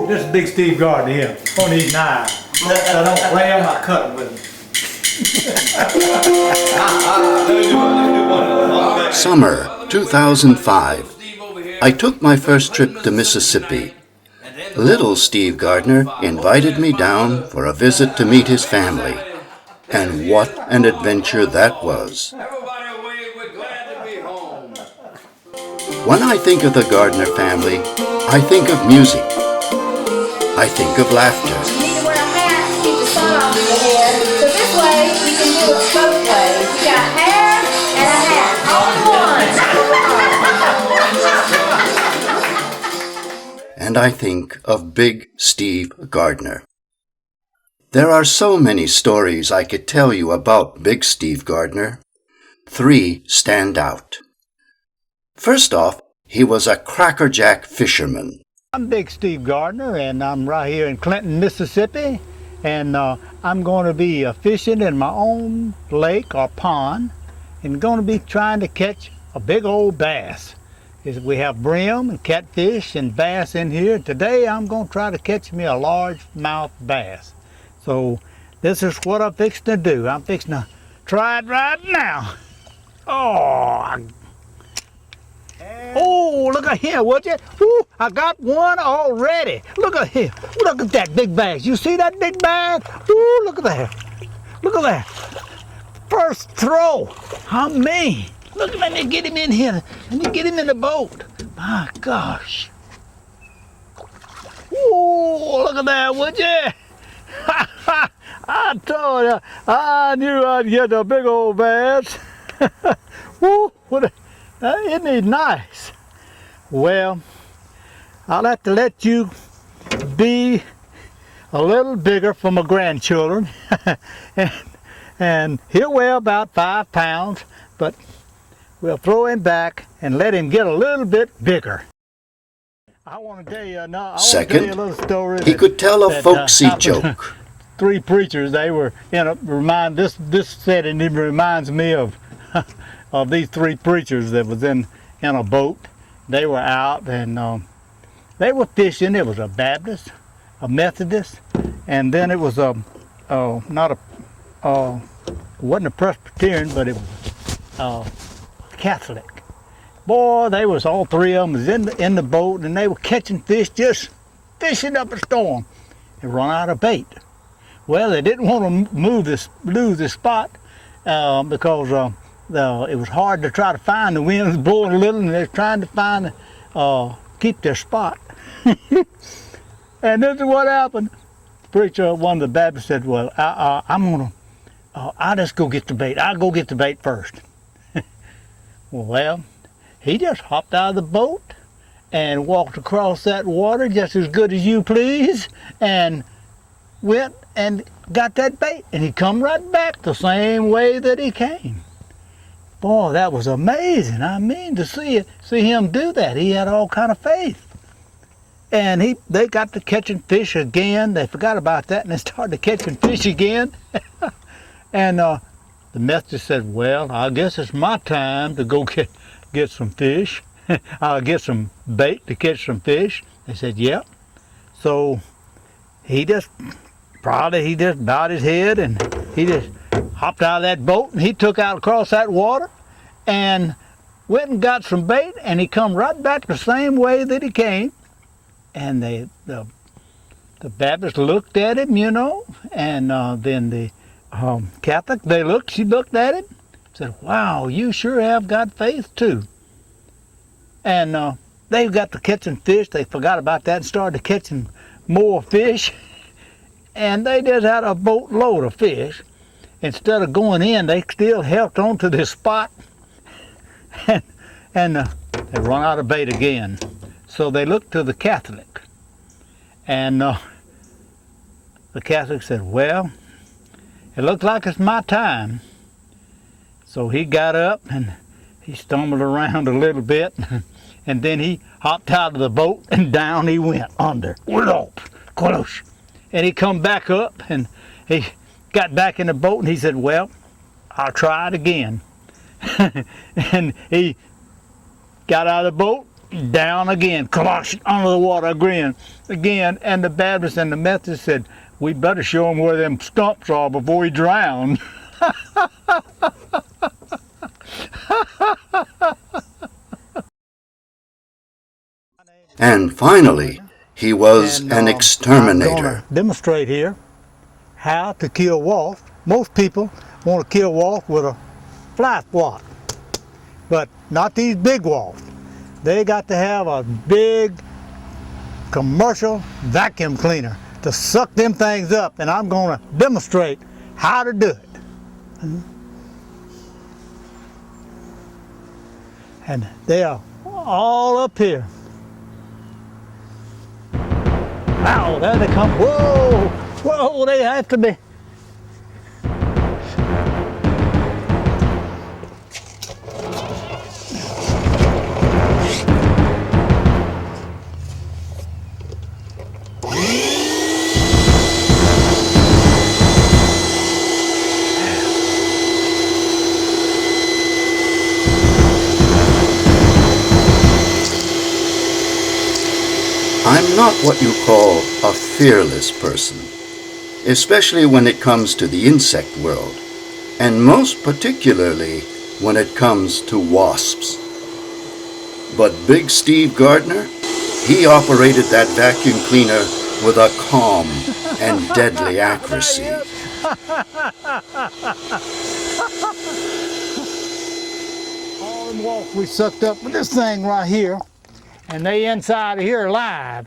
this is Big Steve Gardner here on these knives. So I don't play them, I cut them with them. Summer 2005. I took my first trip to Mississippi. Little Steve Gardner invited me down for a visit to meet his family. And what an adventure that was. When I think of the Gardner family, I think of music. I think of laughter. You need to wear a hat to keep the sun off of your head. So this way, you can do it both ways. You got hair and a hat, all in one. And I think of Big Steve Gardner. There are so many stories I could tell you about Big Steve Gardner. 3 stand out. First off, he was a crackerjack fisherman. I'm Big Steve Gardner, and I'm right here in Clinton, Mississippi, and I'm going to be fishing in my own lake or pond, and going to be trying to catch a big old bass. We have brim and catfish and bass in here. Today I'm going to try to catch me a largemouth bass. So this is what I'm fixing to do. I'm fixing to try it right now. Oh, look at here, would you? Woo, I got one already. Look at here. Look at that big bass. You see that big bass? Ooh, look at that. Look at that. First throw. How mean. Look, let me get him in here. Let me get him in the boat. My gosh. Ooh, look at that, would you? I told you, I knew I'd get a big old bass. Woo, isn't he nice? Well, I'll have to let you be a little bigger for my grandchildren. and he'll weigh about 5 pounds, but we'll throw him back and let him get a little bit bigger. I want to tell you, Second, a little story. he could tell a folksy joke. 3 preachers, they were this setting even reminds me of of these 3 preachers that was in a boat. They were out and they were fishing. It was a Baptist, a Methodist, and then it was wasn't a Presbyterian, but it was Catholic. Boy, they was all 3 of them was in the boat, and they were catching fish, just fishing up a storm, and run out of bait. Well, they didn't want to lose this spot because it was hard to try to find. The wind was blowing a little, and they were trying to keep their spot. And this is what happened. The preacher, one of the Baptists, said, "Well, I'll just go get the bait. I'll go get the bait first." Well, he just hopped out of the boat and walked across that water just as good as you please, and went and got that bait, and he come right back the same way that he came. Boy, that was amazing. I mean, to see him do that. He had all kind of faith. And they got to catching fish again. They forgot about that, and they started catching fish again. And the Methodist said, "Well, I guess it's my time to go get some fish. I'll get some bait to catch some fish." They said, "Yep." So he just bowed his head, and he just hopped out of that boat, and he took out across that water and went and got some bait, and he come right back the same way that he came. And the Baptist looked at him, and then the Catholic, she looked at him, said, "Wow, you sure have got faith too." And they got to catching fish. They forgot about that and started catching more fish. And they just had a boatload of fish. Instead of going in, they still held on to this spot. and they run out of bait again. So they looked to the Catholic. And the Catholic said, "Well, it looks like it's my time." So he got up and he stumbled around a little bit, and then he hopped out of the boat and down he went under. Close. And he come back up and he got back in the boat, and he said, "Well, I'll try it again." And he got out of the boat Down again, closh, under the water again. And the Baptists and the Methodists said, we better show him where them stumps are before he drowned. And finally, he was And, an I'm exterminator. gonna demonstrate here how to kill wasps. Most people want to kill wasps with a fly swat, but not these big wasps. They got to have a big commercial vacuum cleaner to suck them things up, and I'm going to demonstrate how to do it. And they are all up here. Wow, there they come. Whoa, whoa, they have to be. I'm not what you call a fearless person, especially when it comes to the insect world, and most particularly when it comes to wasps. But Big Steve Gardner, he operated that vacuum cleaner with a calm and deadly accuracy. All them wasps we sucked up with this thing right here, and they inside of here alive,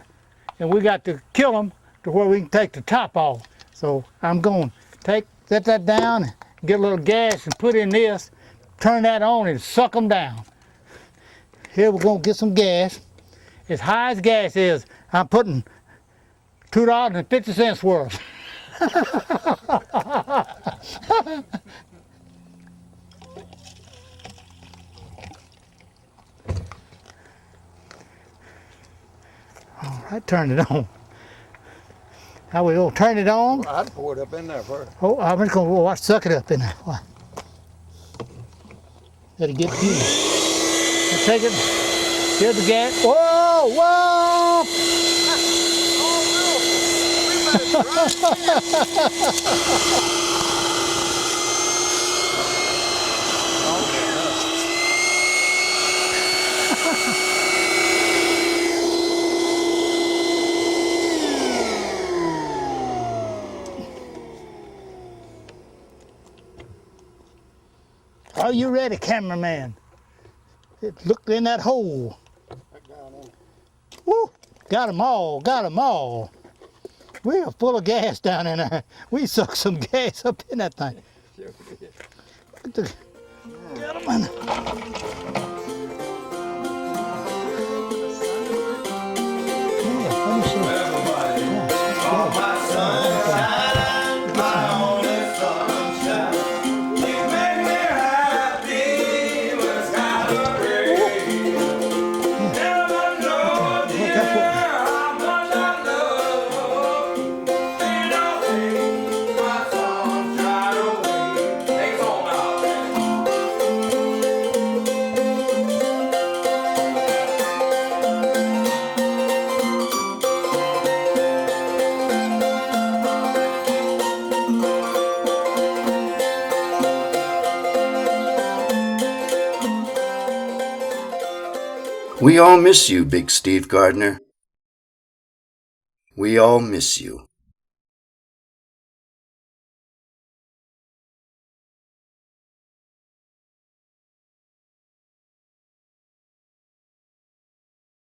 and we got to kill them to where we can take the top off. So I'm going to set that down, get a little gas and put in this, turn that on and suck them down. Here we're going to get some gas. As high as gas is, I'm putting $2.50 worth. All right, turn it on. How we gonna turn it on? I'd pour it up in there first. Oh, I'm just gonna watch suck it up in there. Gotta get you. Take it. Here's the gas. Whoa, whoa! Are you ready, cameraman? Look in that hole. Woo! Got 'em all, got 'em all. We are full of gas down in there. We sucked some gas up in that thing. Look at the gentleman. Yeah, let me see. We all miss you, Big Steve Gardner. We all miss you.